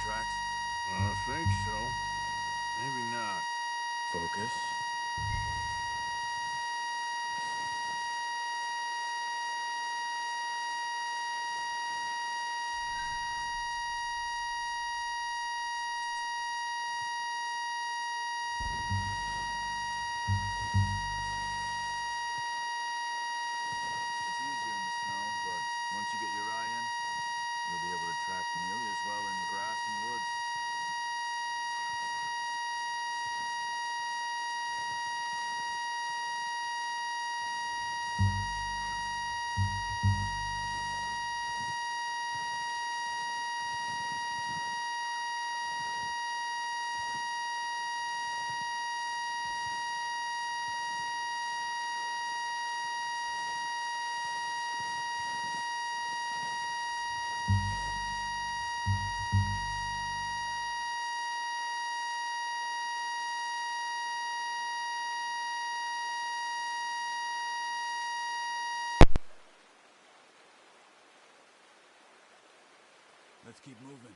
tracks? I think so. Maybe not. Focus. It's easier in the snow, but once you get your eye in, you'll be able to track nearly as well in grass and woods. Let's keep moving.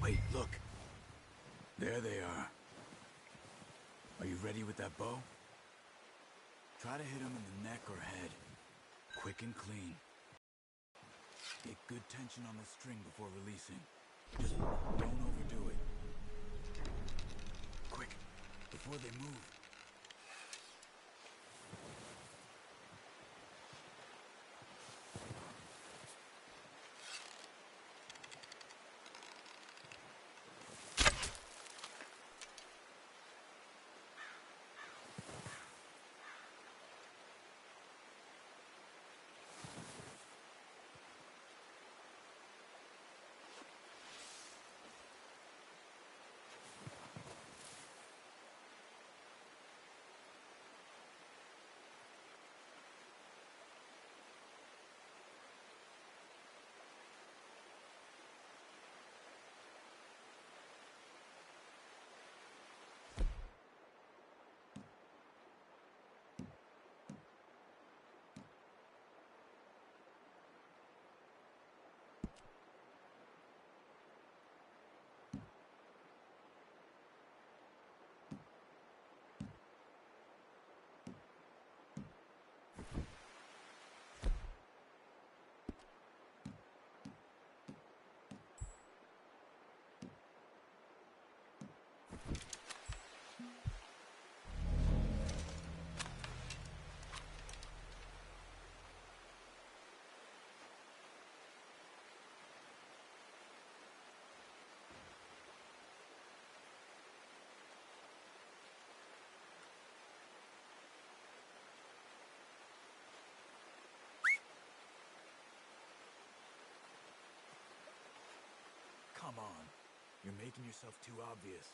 Wait, look. There they are. Are you ready with that bow? Try to hit him in the neck or head. Quick and clean. Get good tension on the string before releasing. Just don't overdo it. Quick, before they move. Come on. You're making yourself too obvious.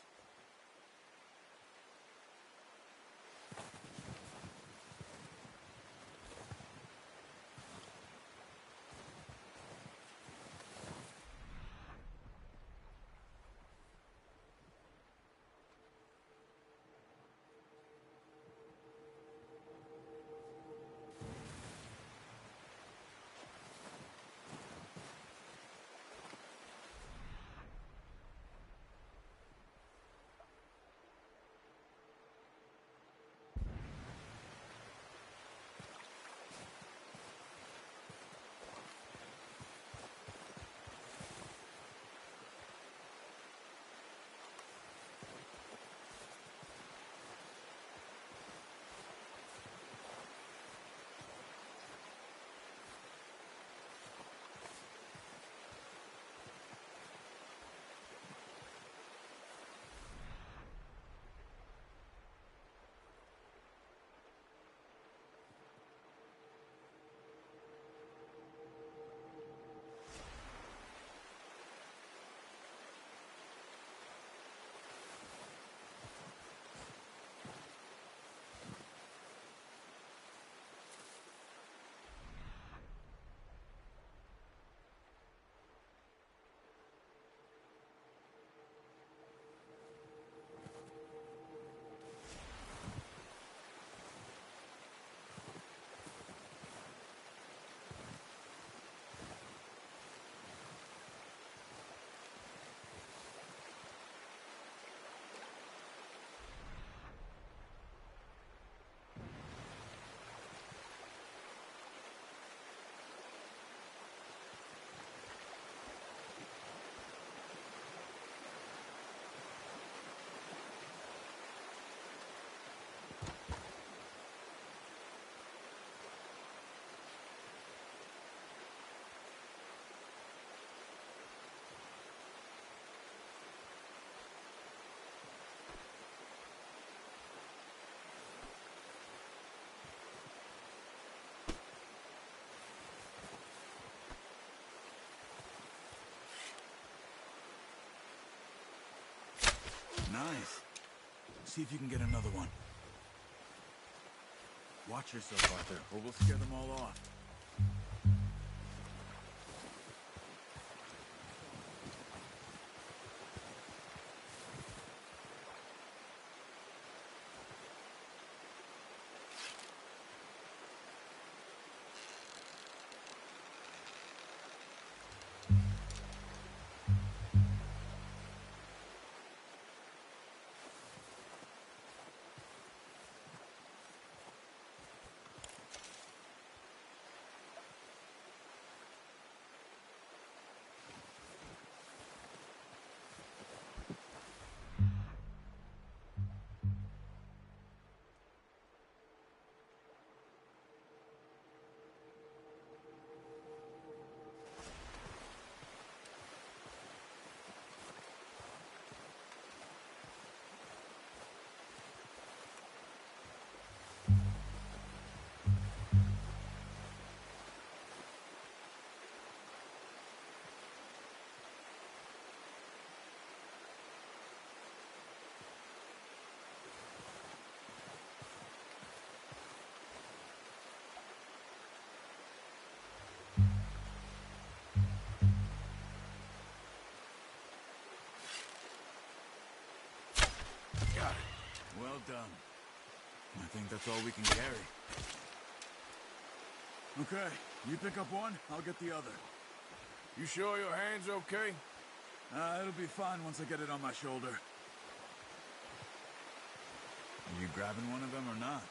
Nice. See if you can get another one. Watch yourself, Arthur, or we'll scare them all off. Well done. I think that's all we can carry. Okay, you pick up one, I'll get the other. You sure your hand's okay? It'll be fine once I get it on my shoulder. Are you grabbing one of them or not?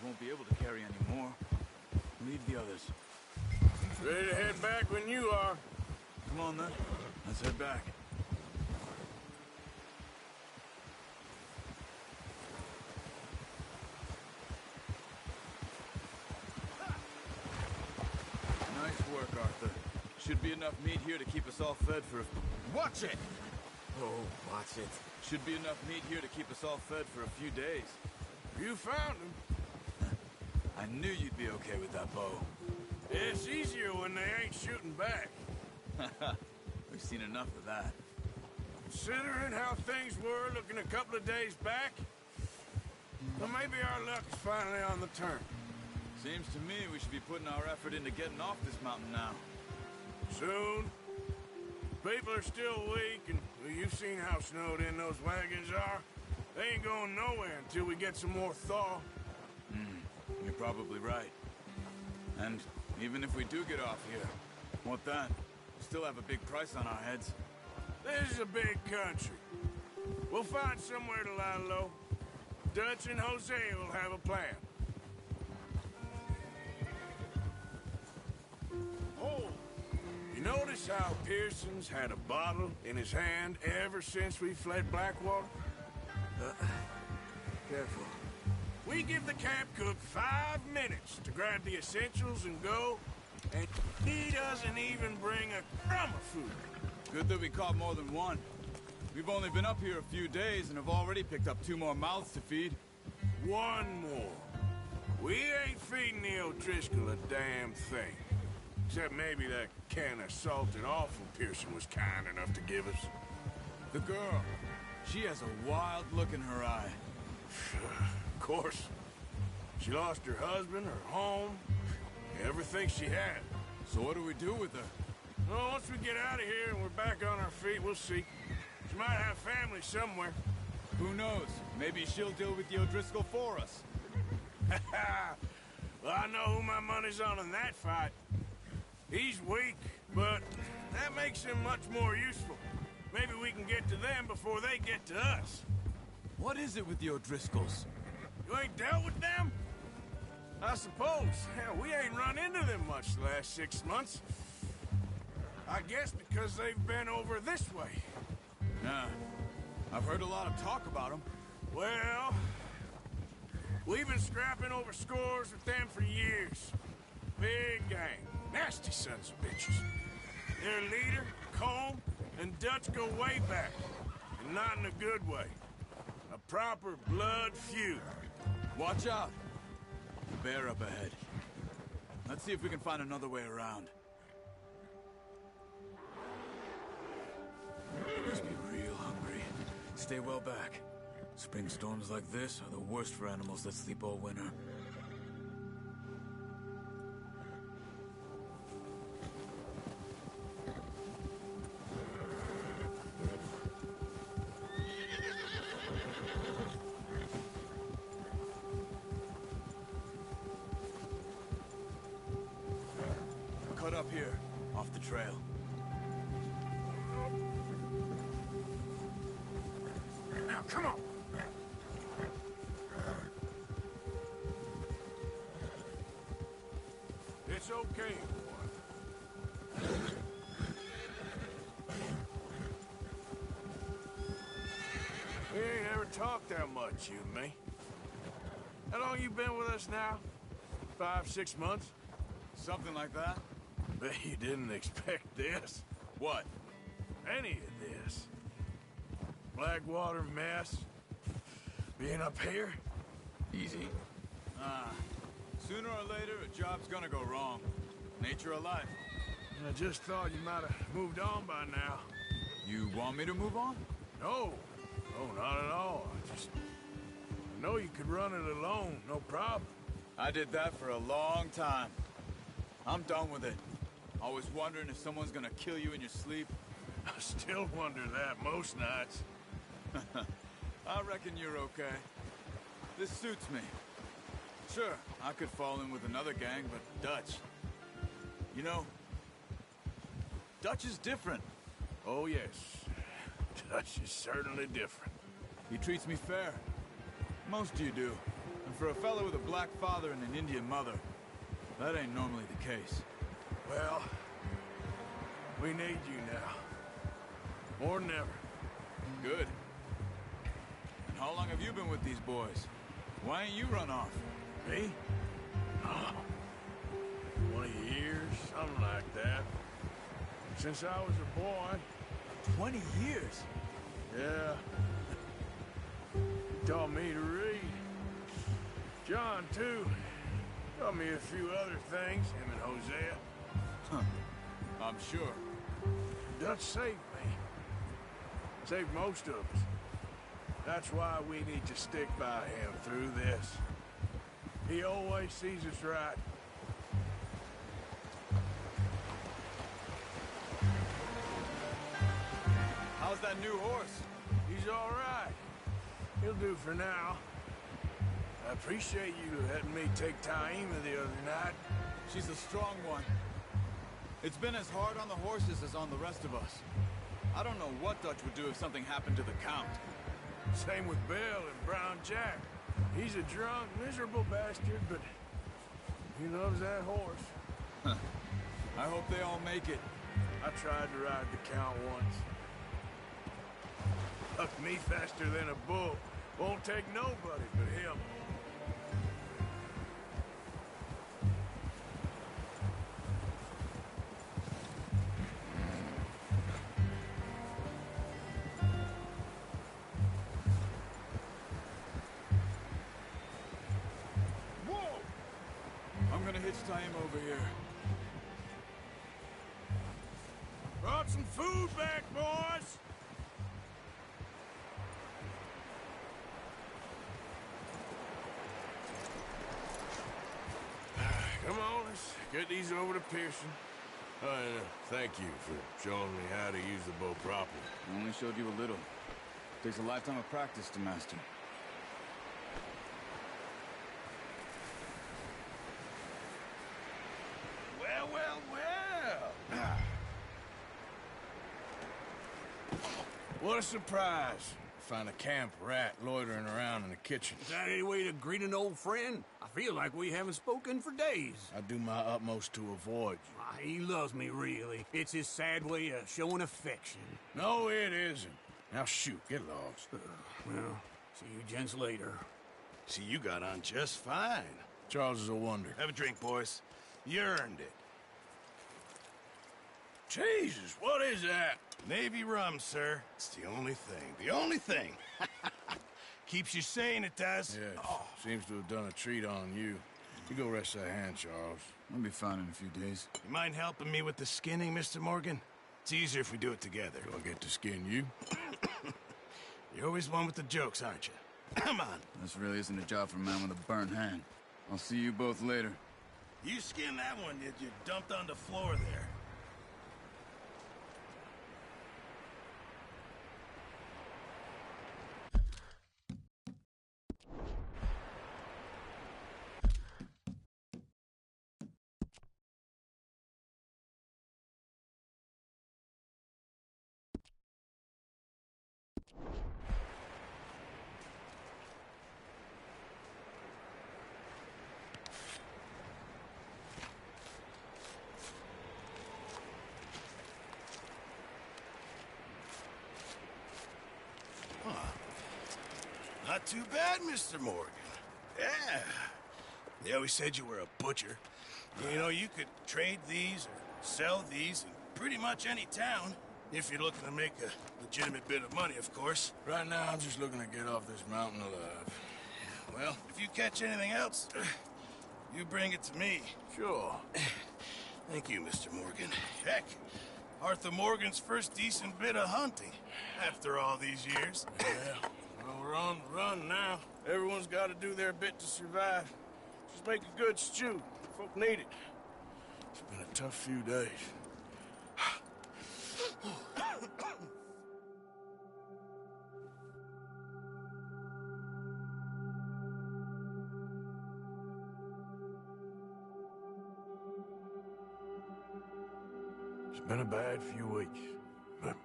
Won't be able to carry any more. Leave the others. Ready to head back when you are. Come on then. Let's head back. Nice work, Arthur. Should be enough meat here to keep us all fed for a... Watch it! Oh, watch it. Should be enough meat here to keep us all fed for a few days. You found him. I knew you'd be okay with that bow. It's easier when they ain't shooting back. We've seen enough of that. Considering how things were looking a couple of days back, well, maybe our luck is finally on the turn. Seems to me we should be putting our effort into getting off this mountain now. Soon. People are still weak, and well, you've seen how snowed in those wagons are. They ain't going nowhere until we get some more thaw. You're probably right. And even if we do get off here, what then? We still have a big price on our heads. This is a big country. We'll find somewhere to lie low. Dutch and Hosea will have a plan. Oh, you notice how Pearson's had a bottle in his hand ever since we fled Blackwater? Careful. We give the camp cook 5 minutes to grab the essentials and go, and he doesn't even bring a crumb of food. Good that we caught more than one. We've only been up here a few days and have already picked up 2 more mouths to feed. 1 more. We ain't feeding the O'Driscoll a damn thing. Except maybe that can of salted offal Pearson was kind enough to give us. The girl. She has a wild look in her eye. Of course. She lost her husband, her home, everything she had. So what do we do with her? Well, once we get out of here and we're back on our feet, we'll see. She might have family somewhere. Who knows? Maybe she'll deal with the O'Driscoll for us. Well, I know who my money's on in that fight. He's weak, but that makes him much more useful. Maybe we can get to them before they get to us. What is it with the O'Driscolls? You ain't dealt with them? I suppose. Hell, we ain't run into them much the last 6 months. I guess because they've been over this way. Nah. I've heard a lot of talk about them. Well, we've been scrapping over scores with them for years. Big gang. Nasty sons of bitches. Their leader, Colm, and Dutch go way back. And not in a good way. A proper blood feud. Watch out. The bear up ahead. Let's see if we can find another way around. Must be real hungry. Stay well back. Spring storms like this are the worst for animals that sleep all winter. Cut up here, off the trail. Now, come on! It's okay, boy. We ain't ever talked that much, you and me. How long you been with us now? 5, 6 months? Something like that? Bet you didn't expect this. What? Any of this. Blackwater mess. Being up here. Easy. Sooner or later, a job's gonna go wrong. Nature of life. I just thought you might have moved on by now. You want me to move on? No. No, not at all. I know you could run it alone, no problem. I did that for a long time. I'm done with it. Always wondering if someone's gonna kill you in your sleep. I still wonder that most nights. I reckon you're okay. This suits me. Sure, I could fall in with another gang, but Dutch... You know, Dutch is different. Oh, yes. Dutch is certainly different. He treats me fair. Most of you do. And for a fellow with a black father and an Indian mother, that ain't normally the case. Well, we need you now. More than ever. Good. And how long have you been with these boys? Why ain't you run off? Me? Oh, 20 years, something like that. Since I was a boy. 20 years? Yeah. He taught me to read. John, too. Taught me a few other things, him and Hosea. Huh. I'm sure. Dutch saved me. Saved most of us. That's why we need to stick by him through this. He always sees us right. How's that new horse? He's all right. He'll do for now. I appreciate you letting me take Taima the other night. She's a strong one. It's been as hard on the horses as on the rest of us. I don't know what Dutch would do if something happened to the Count. Same with Bill and Brown Jack. He's a drunk, miserable bastard, but he loves that horse. I hope they all make it. I tried to ride the Count once. Hucked me faster than a bull. Won't take nobody but him. I'm gonna hitch time over here. Brought some food back, boys! Come on, let's get these over to Pearson. Thank you for showing me how to use the bow properly. I only showed you a little. Takes a lifetime of practice to master. Well, well, well! What a surprise. Find a camp rat loitering around in the kitchen. Is that any way to greet an old friend? I feel like we haven't spoken for days. I do my utmost to avoid you. Ah, he loves me, really. It's his sad way of showing affection. No, it isn't. Now shoot, get lost. Well, see you gents later. See, you got on just fine. Charles is a wonder. Have a drink, boys. You earned it. Jesus, what is that? Navy rum, sir. It's the only thing. The only thing. Keeps you sane, it does. Yes, seems to have done a treat on you. You go rest that hand, Charles. I'll be fine in a few days. You mind helping me with the skinning, Mr. Morgan? It's easier if we do it together. Do I get to skin you? You're always one with the jokes, aren't you? Come on. This really isn't a job for a man with a burnt hand. I'll see you both later. You skinned that one that you dumped on the floor there. Not too bad, Mr. Morgan. Yeah. They always said you were a butcher. You know, you could trade these or sell these in pretty much any town. If you're looking to make a legitimate bit of money, of course. Right now, I'm just looking to get off this mountain alive. Well, if you catch anything else, you bring it to me. Sure. Thank you, Mr. Morgan. Heck, Arthur Morgan's first decent bit of hunting after all these years. Yeah. Well, we're on the run now. Everyone's got to do their bit to survive. Just make a good stew. Folk need it. It's been a tough few days. It's been a bad few weeks, but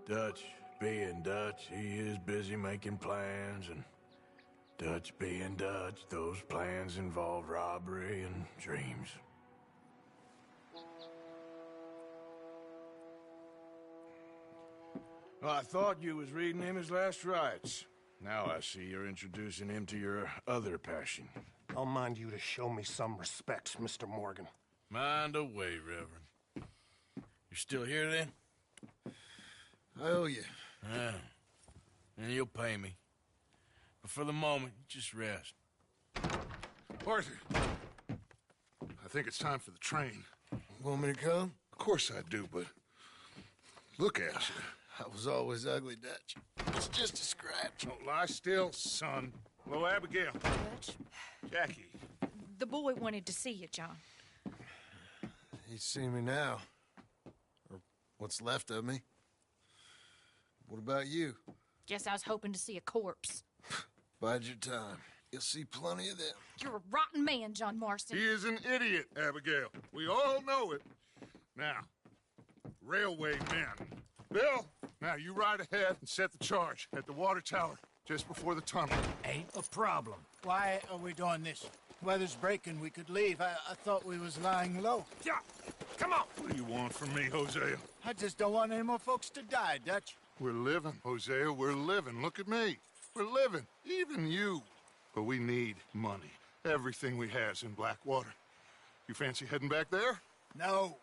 Dutch being Dutch, he is busy making plans, and Dutch being Dutch, those plans involve robbery and dreams. Well, I thought you was reading him his last rites. Now I see you're introducing him to your other passion. I'll mind you to show me some respect, Mr. Morgan. Mind away, Reverend. You're still here, then? I owe you. Yeah. And you'll pay me. But for the moment, just rest. Arthur, I think it's time for the train. Want me to come? Of course I do, but look at you. I was always ugly, Dutch. It's just a scratch. Don't lie still, son. Hello, Abigail. Dutch, Jackie. the boy wanted to see you, John. He's seen me now. Or what's left of me. What about you? Guess I was hoping to see a corpse. Bide your time. You'll see plenty of them. You're a rotten man, John Marston. He is an idiot, Abigail. We all know it. Now, railway men. Bill, now you ride ahead and set the charge at the water tower just before the tunnel. Ain't a problem. Why are we doing this? Weather's breaking. We could leave. I thought we was lying low. Yeah, come on. What do you want from me, Hosea? I just don't want any more folks to die, Dutch. We're living, Hosea. We're living. Look at me. We're living. Even you. But we need money. Everything we has in Blackwater. You fancy heading back there? No.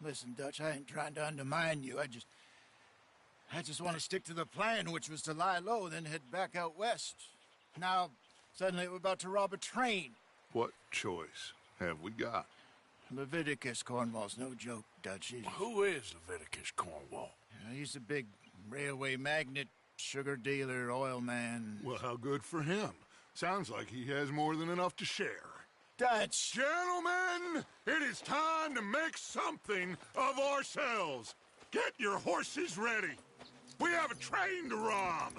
Listen, Dutch, I ain't trying to undermine you. I just want to stick to the plan, which was to lie low, then head back out west. Now, suddenly we're about to rob a train. What choice have we got? Leviticus Cornwall's no joke, Dutch. Who is Leviticus Cornwall? He's a big railway magnate, sugar dealer, oil man. Well, how good for him. Sounds like he has more than enough to share. Dutch! Gentlemen, it is time to make something of ourselves. Get your horses ready. We have a train to rob.